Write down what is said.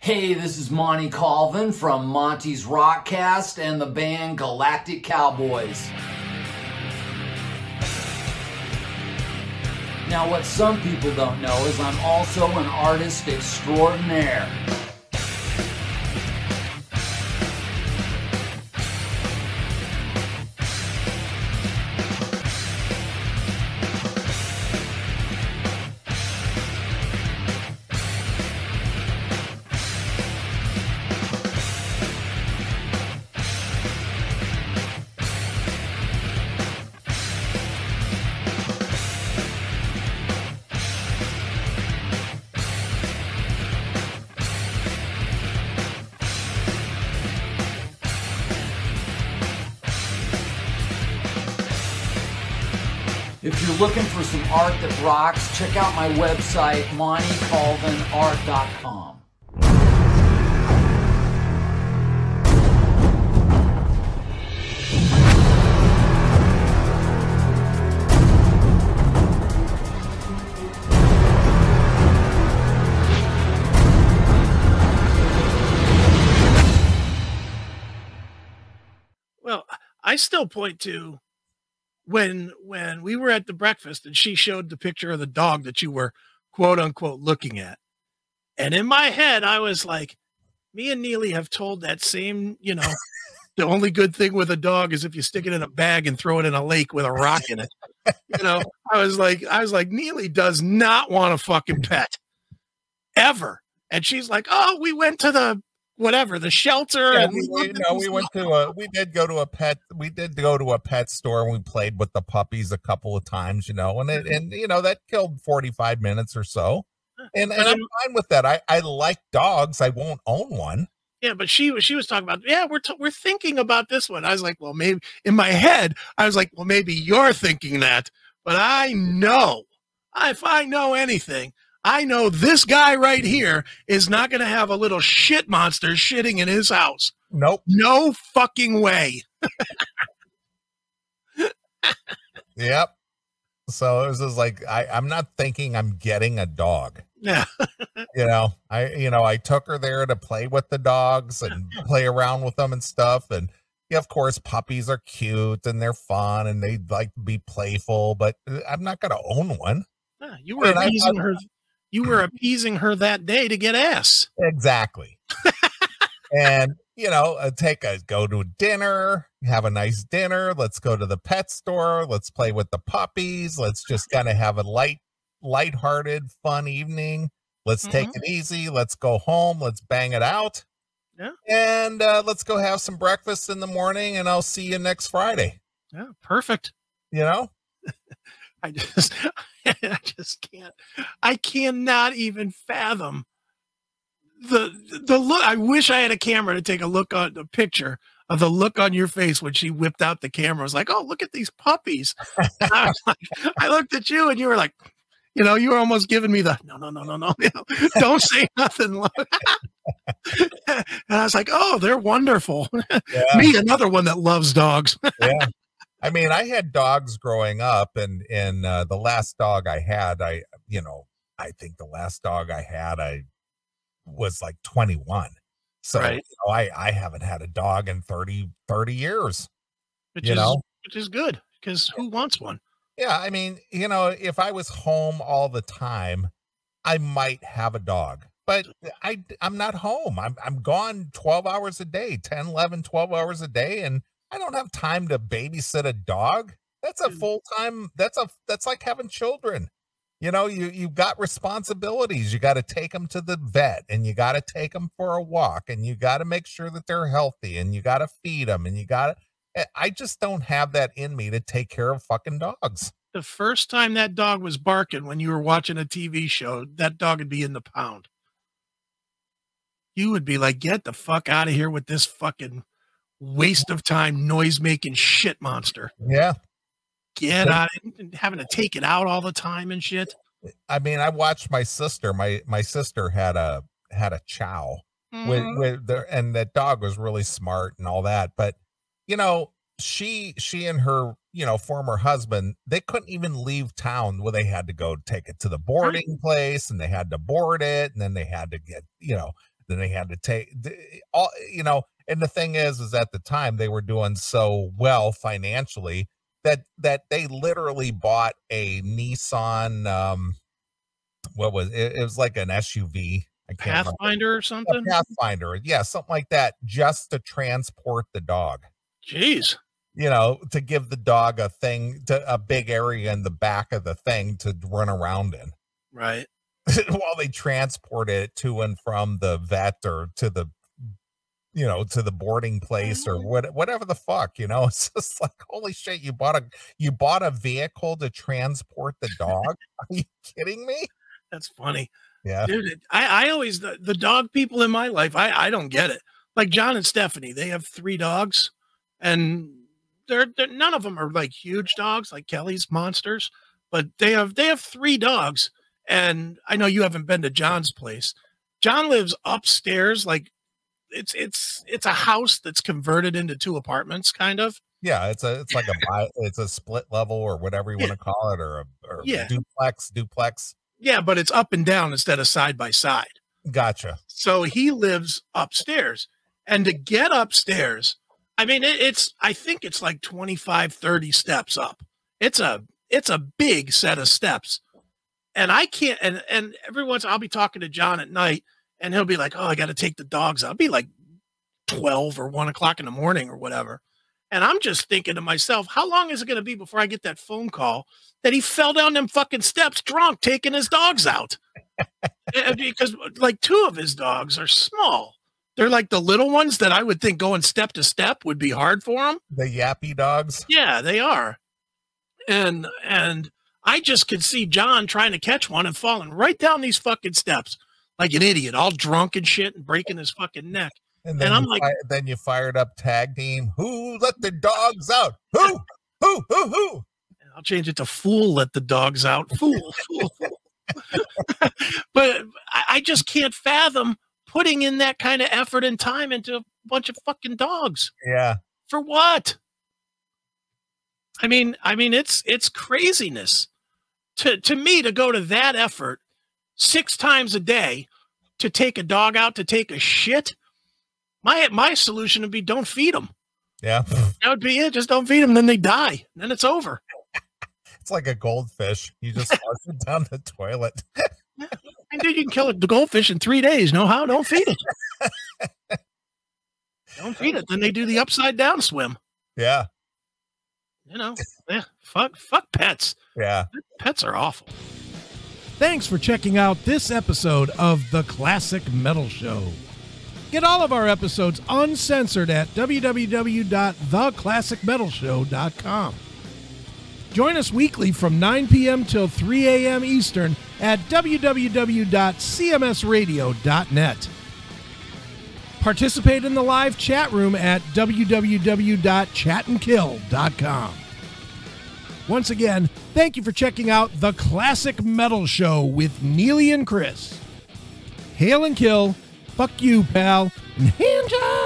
Hey, this is Monty Colvin from Monty's Rockcast and the band Galactic Cowboys. Now, what some people don't know is I'm also an artist extraordinaire. If you're looking for some art that rocks, check out my website, montycolvinart.com. Well, I still point to when we were at the breakfast and she showed the picture of the dog that you were quote unquote looking at. And in my head, I was like, me and Neeley have told that same, the only good thing with a dog is if you stick it in a bag and throw it in a lake with a rock in it. I was like, Neeley does not want a fucking pet ever. And she's like, oh, we went to the shelter. Yeah, and we did go to a pet store and we played with the puppies a couple of times, and that killed 45 minutes or so. And I'm fine with that. I like dogs. I won't own one. Yeah, but she was talking about, we're thinking about this one. I was like, well, maybe in my head, I was like, well, maybe you're thinking that, but I know, if I know anything, I know this guy right here is not going to have a little shit monster shitting in his house. Nope. No fucking way. Yep. So it was just like, I'm not thinking I'm getting a dog. Yeah. I took her there to play with the dogs and play around with them and stuff. And yeah, of course, puppies are cute and they're fun and they like to be playful, but I'm not going to own one. Yeah, you were appeasing her. You were appeasing her that day to get ass. Exactly. And, go to dinner, have a nice dinner. Let's go to the pet store. Let's play with the puppies. Let's just kind of have a lighthearted, fun evening. Let's take it easy. Let's go home. Let's bang it out. Yeah. And let's go have some breakfast in the morning and I'll see you next Friday. Yeah. Perfect. I just can't. I cannot even fathom the look. I wish I had a camera to take a look on the picture of the look on your face when she whipped out the camera. I was like, oh, look at these puppies. I looked at you and you were like, you were almost giving me the no, don't say nothing. And I was like, oh, they're wonderful. Yeah. Me, another one that loves dogs. Yeah. I mean, I had dogs growing up, and the last dog I had, I think the last dog I had, I was like 21. So right. I haven't had a dog in 30 years. Which is good, because who wants one? Yeah, I mean, if I was home all the time, I might have a dog. But I'm not home. I'm gone 12 hours a day, 10, 11, 12 hours a day, and I don't have time to babysit a dog. That's a full-time, that's like having children. You've got responsibilities. You got to take them to the vet and you got to take them for a walk and you got to make sure that they're healthy and you got to feed them and I just don't have that in me to take care of fucking dogs. The first time that dog was barking when you were watching a TV show, that dog would be in the pound. You would be like, get the fuck out of here with this fucking waste of time, noise-making shit monster. Yeah. Get out and having to take it out all the time and shit. I mean, I watched my sister. My sister had a chow and that dog was really smart and all that. But, she and her, former husband, they couldn't even leave town where they had to go take it to the boarding place and they had to board it. And then they had to get, Then they had to take all, you know, and the thing is at the time they were doing so well financially that they literally bought a Nissan, what was it? It was like an SUV. I can't Pathfinder or something. A Pathfinder, yeah, something like that, just to transport the dog. Jeez. You know, to give the dog a big area in the back of the thing to run around in. Right. While they transported it to and from the vet or to the, you know, to the boarding place or whatever the fuck, you know. It's just like, holy shit, you bought a vehicle to transport the dog? Are you kidding me? That's funny. Yeah. Dude, I always, the dog people in my life, I don't get it. Like John and Stephanie, they have 3 dogs, and they're none of them are like huge dogs like Kelly's monsters, but they have 3 dogs. And I know you haven't been to John's place. John lives upstairs, like it's a house that's converted into 2 apartments, kind of. Yeah, it's a split level or whatever you want to call it, or yeah. duplex. Yeah, but it's up and down instead of side by side. Gotcha. So he lives upstairs, and to get upstairs, I mean, I think it's like 25, 30 steps up. It's a big set of steps. And I can't, and every once I'll be talking to John at night, and he'll be like, oh, I got to take the dogs out. It'll be like 12 or 1 o'clock in the morning or whatever. And I'm just thinking to myself, how long is it going to be before I get that phone call that he fell down them fucking steps drunk, taking his dogs out? Because like 2 of his dogs are small. They're like the little ones that I would think going step to step would be hard for them. The yappy dogs. Yeah, they are. And I just could see John trying to catch one and falling right down these fucking steps like an idiot, all drunk and shit and breaking his fucking neck. And then, then you fired up tag team. Who let the dogs out? Who? I'll change it to fool let the dogs out. Fool. But I just can't fathom putting in that kind of effort and time into a bunch of fucking dogs. Yeah. For what? I mean, it's craziness to me to go to that effort 6 times a day to take a dog out to take a shit. My solution would be don't feed them. Yeah. That would be it. Just don't feed them. Then they die. Then it's over. It's like a goldfish. You just flush it down the toilet. And dude, you can kill the goldfish in 3 days. No how? Don't feed it. Don't feed it. Then they do the upside down swim. Yeah. You know, yeah, fuck pets. Yeah. Pets are awful. Thanks for checking out this episode of The Classic Metal Show. Get all of our episodes uncensored at www.theclassicmetalshow.com. Join us weekly from 9 p.m. till 3 a.m. Eastern at www.cmsradio.net. Participate in the live chat room at www.chatandkill.com. Once again, thank you for checking out The Classic Metal Show with Neeley and Chris. Hail and kill, fuck you, pal, and hand job.